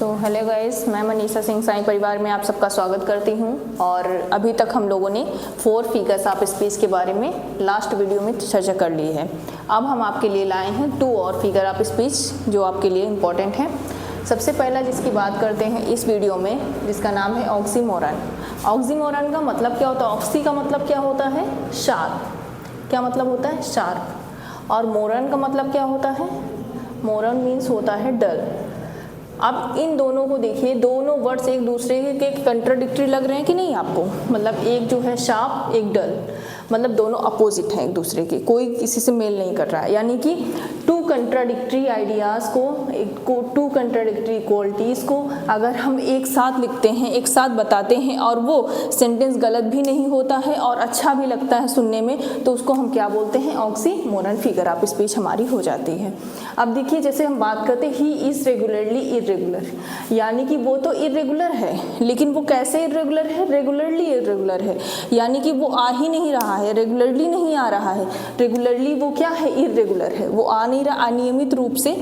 Hello guys, मैं मनीषा सिंह साईं परिवार में आप सबका स्वागत करती हूं। और अभी तक हम लोगों ने 4 फिगर्स ऑफ स्पीच के बारे में लास्ट वीडियो में चर्चा कर ली है। अब हम आपके लिए लाए हैं 2 और फिगर ऑफ स्पीच जो आपके लिए इम्पोर्टेंट है। सबसे पहला जिसकी बात करते हैं इस वीडियो में, जिसका नाम है ऑक्सीमोरन। ऑक्सीमोरन का मतलब क्या होता है? ऑक्सी का मतलब क्या होता है? शार्प। क्या मतलब होता है? शार्प। और मोरन का मतलब क्या होता है? मोरन मीन्स होता है डल। अब इन दोनों को देखिए, दोनों वर्ड्स एक दूसरे के कंट्राडिक्टरी लग रहे हैं कि नहीं आपको? मतलब एक जो है शार्प, एक डल, मतलब दोनों अपोजिट हैं एक दूसरे के, कोई किसी से मेल नहीं कर रहा है। यानी कि 2 कंट्राडिक्टरी आइडियाज़ को 2 कंट्राडिक्टरी क्वालिटीज़ को अगर हम एक साथ लिखते हैं, एक साथ बताते हैं और वो सेंटेंस गलत भी नहीं होता है और अच्छा भी लगता है सुनने में, तो उसको हम क्या बोलते हैं? ऑक्सीमोरन फिगर ऑफ स्पीच हमारी हो जाती है। अब देखिए, जैसे हम बात करते हैं ही इज़ रेगुलरली इर्रेगुलर, यानी कि वो तो इर्रेगुलर है, लेकिन वो कैसे इर्रेगुलर है? रेगुलरली इर्रेगुलर है, यानी कि वो आ ही नहीं रहा है, रेगुलरली नहीं आ रहा है। रेगुलरली वो क्या है? इर्रेगुलर है, वो आ नहीं रहा, अनियमित रूप से,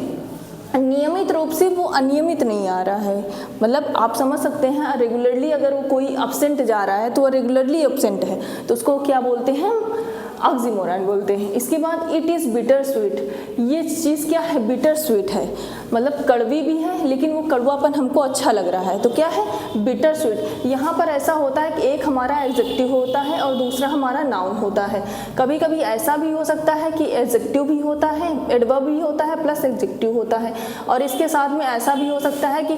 नियमित रूप से वो अनियमित नहीं आ रहा है। मतलब आप समझ सकते हैं, रेगुलरली अगर वो कोई एब्सेंट जा रहा है तो वो रेगुलरली एब्सेंट है, तो उसको क्या बोलते हैं? ऑक्सीमोरन बोलते हैं। इसके बाद इट इज़ बिटर स्वीट। ये चीज़ क्या है? बिटर स्वीट है, मतलब कड़वी भी है लेकिन वो कड़वापन हमको अच्छा लग रहा है, तो क्या है? Bitter sweet. यहाँ पर ऐसा होता है कि एक हमारा एडजेक्टिव होता है और दूसरा हमारा नाउन होता है। कभी कभी ऐसा भी हो सकता है कि एडजेक्टिव भी होता है, एडवर्ब भी होता है प्लस एडजेक्टिव होता है, और इसके साथ में ऐसा भी हो सकता है कि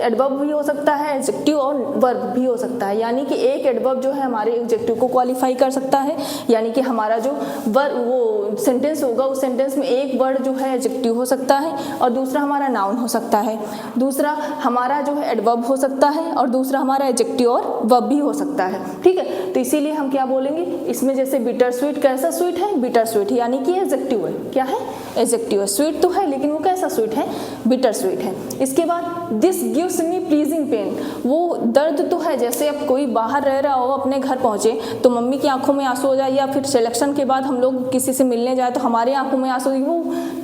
एडवर्ब भी हो सकता है, एडजेक्टिव और वर्ब भी हो सकता है। यानी कि एक एडवर्ब जो है हमारे एडजेक्टिव को क्वालिफाई कर सकता है, यानी कि हमारा जो वो सेंटेंस होगा उस सेंटेंस में एक वर्ड जो है एडजेक्टिव हो सकता है और दूसरा हमारा नाउन हो सकता है, दूसरा हमारा जो है एडवर्ब हो सकता है और दूसरा हमारा एडजेक्टिव और वर्ब भी हो सकता है। ठीक है, तो इसीलिए हम क्या बोलेंगे इसमें? जैसे बिटर स्वीट, कैसा स्वीट है? बिटर स्वीट, यानी कि एडजेक्टिव है। क्या है? एडजेक्टिव है। स्वीट तो है लेकिन वो कैसा स्वीट है? बिटर स्वीट है। इसके बाद this gives me pleasing pain. वो दर्द तो है, जैसे अब कोई बाहर रह रहा हो, अपने घर पहुंचे तो मम्मी की आंखों में आंसू हो जाए, या फिर सिलेक्शन के बाद हम लोग किसी से मिलने जाए तो हमारे आंखों में आंसू, वो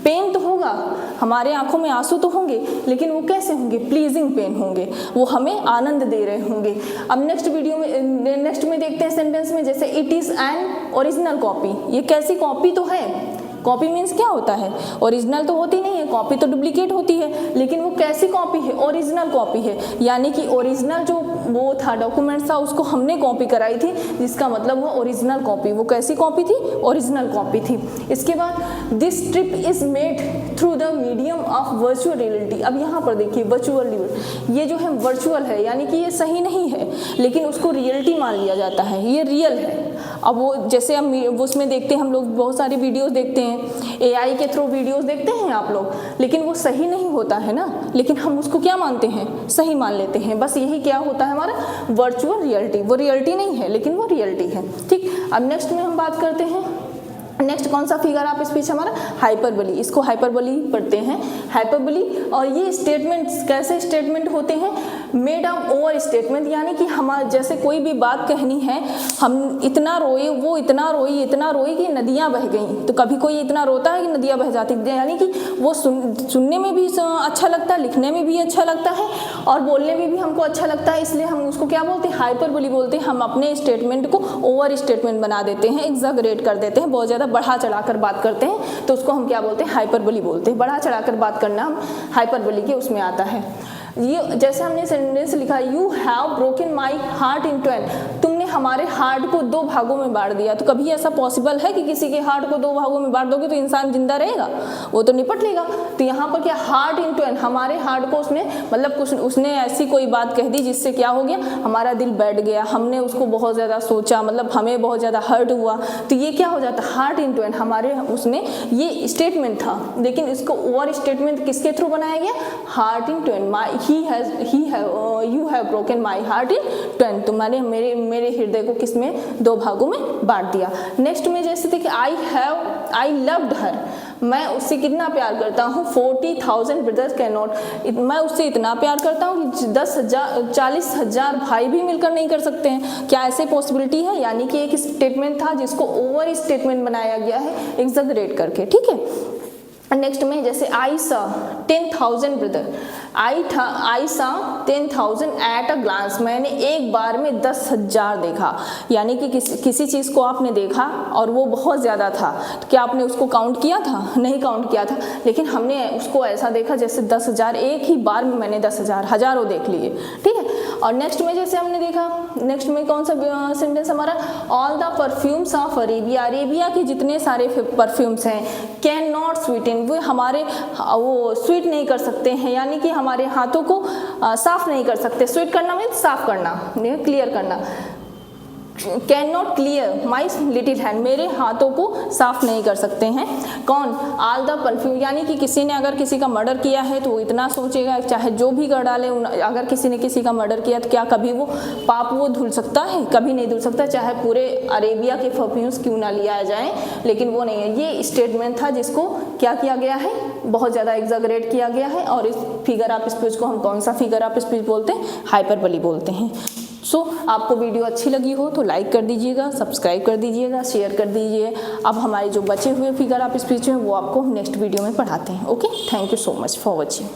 पेन तो होगा, हमारे आंखों में आंसू तो होंगे, लेकिन वो कैसे होंगे? प्लीजिंग पेन होंगे, वो हमें आनंद दे रहे होंगे। अब नेक्स्ट में देखते हैं सेंटेंस में, जैसे it is an original copy. ये कैसी कॉपी तो है? कॉपी मीन्स क्या होता है? ओरिजिनल तो होती नहीं है, कॉपी तो डुप्लीकेट होती है, लेकिन वो कैसी कॉपी है? ओरिजिनल कॉपी है, यानी कि ओरिजिनल जो वो था डॉक्यूमेंट था उसको हमने कॉपी कराई थी, जिसका मतलब हुआ ओरिजिनल कॉपी। वो कैसी कॉपी थी? ओरिजिनल कॉपी थी। इसके बाद this trip is made through the medium of virtual reality. अब यहाँ पर देखिए वर्चुअल, ये जो है वर्चुअल है, यानी कि ये सही नहीं है, लेकिन उसको रियलिटी मान लिया जाता है, ये रियल है। अब वो जैसे हम उसमें देखते हैं, हम लोग बहुत सारी वीडियोस देखते हैं, AI के थ्रू वीडियोस देखते हैं आप लोग, लेकिन वो सही नहीं होता है ना, लेकिन हम उसको क्या मानते हैं? सही मान लेते हैं। बस यही क्या होता है हमारा वर्चुअल रियलिटी। वो रियलिटी नहीं है लेकिन वो रियलिटी है। ठीक, अब नेक्स्ट में हम बात करते हैं, नेक्स्ट कौन सा फिगर ऑफ स्पीच हमारा? हाइपरबोली। इसको हाइपरबोली पढ़ते हैं, हाइपरबोली। और ये स्टेटमेंट्स कैसे स्टेटमेंट होते हैं? मेड ऑफ ओवर स्टेटमेंट, यानी कि हमारे जैसे कोई भी बात कहनी है, हम इतना रोए, वो इतना रोई कि नदियाँ बह गईं। तो कभी कोई इतना रोता है कि नदियाँ बह जाती, यानी कि वो सुनने में भी अच्छा लगता है, लिखने में भी अच्छा लगता है और बोलने में भी हमको अच्छा लगता है, इसलिए हम उसको क्या बोलते हैं? हाइपरबोली बोलते हैं। हम अपने स्टेटमेंट को ओवर स्टेटमेंट बना देते हैं, एग्जैगरेट कर देते हैं, बहुत ज़्यादा बढ़ा चढ़ाकर बात करते हैं, तो उसको हम क्या बोलते हैं? हाइपरबोली बोलते हैं। बढ़ा चढ़ाकर बात करना हम हाइपरबोली के उसमें आता है। ये जैसे हमने सेंटेंस लिखा, you have broken my heart in 2, तुमने हमारे हार्ट को 2 भागों में बांट दिया। तो कभी ऐसा पॉसिबल है कि किसी के हार्ट को 2 भागों में बांट दोगे तो इंसान जिंदा रहेगा? वो तो निपट लेगा। तो यहाँ पर क्या? हार्ट इन 2, हमारे हार्ट को उसने, मतलब कुछ उसने ऐसी कोई बात कह दी जिससे क्या हो गया? हमारा दिल बैठ गया, हमने उसको बहुत ज़्यादा सोचा, मतलब हमें बहुत ज़्यादा हर्ट हुआ, तो ये क्या हो जाता? हार्ट इन 2 हमारे उसने, ये स्टेटमेंट था, लेकिन इसको ओवर स्टेटमेंट किसके थ्रू बनाया गया? Heart in 2, you have broken my heart in 2, तुम्हारे मेरे हृदय को किसमें? 2 भागों में बांट दिया। नेक्स्ट में जैसे देखिए, I loved her, मैं उससे कितना प्यार करता हूँ? 40,000 brothers cannot, मैं उससे इतना प्यार करता हूँ कि 40,000 भाई भी मिलकर नहीं कर सकते हैं। क्या ऐसे पॉसिबिलिटी है? यानी कि एक स्टेटमेंट था जिसको ओवर स्टेटमेंट बनाया गया है, एग्जैगरेट करके। ठीक है, नेक्स्ट में जैसे आई सा 10,000 ब्रदर, आई सा 10,000 एट अ ग्लांस, मैंने एक बार में 10,000 देखा। यानी कि किसी चीज़ को आपने देखा और वो बहुत ज़्यादा था, तो क्या आपने उसको काउंट किया था? नहीं काउंट किया था, लेकिन हमने उसको ऐसा देखा जैसे 10,000, एक ही बार में मैंने 10,000 हज़ारों देख लिए, ठीक है। और नेक्स्ट में जैसे हमने देखा, नेक्स्ट में कौन सा सेंटेंस हमारा, all the perfumes of Arabia, Arabia के जितने सारे परफ्यूम्स हैं, कैन नॉट स्वीटन, वो हमारे वो स्वीट नहीं कर सकते हैं, यानी कि हमारे हाथों को साफ नहीं कर सकते। स्वीट करना मीन्स साफ करना, क्लियर करना। Can not clear my little hand, मेरे हाथों को साफ नहीं कर सकते हैं। कौन? ऑल द परफ्यूम, यानी कि किसी ने अगर किसी का मर्डर किया है तो वो इतना सोचेगा, चाहे जो भी कर डाले, अगर किसी ने किसी का मर्डर किया तो क्या कभी वो पाप वो धुल सकता है? कभी नहीं धुल सकता, चाहे पूरे अरेबिया के परफ्यूम्स क्यों ना लिया जाए, लेकिन वो नहीं है। ये स्टेटमेंट था जिसको क्या किया गया है, बहुत ज़्यादा एग्जैगरेट किया गया है। और इस फिगर ऑफ स्पीच को हम कौन सा फिगर ऑफ स्पीच बोलते हैं? हाइपरबोली बोलते हैं। आपको वीडियो अच्छी लगी हो तो लाइक कर दीजिएगा, सब्सक्राइब कर दीजिएगा, शेयर कर दीजिए। अब हमारे जो बचे हुए फिगर ऑफ स्पीच हैं वो आपको नेक्स्ट वीडियो में पढ़ाते हैं। Okay, thank you so much for watching.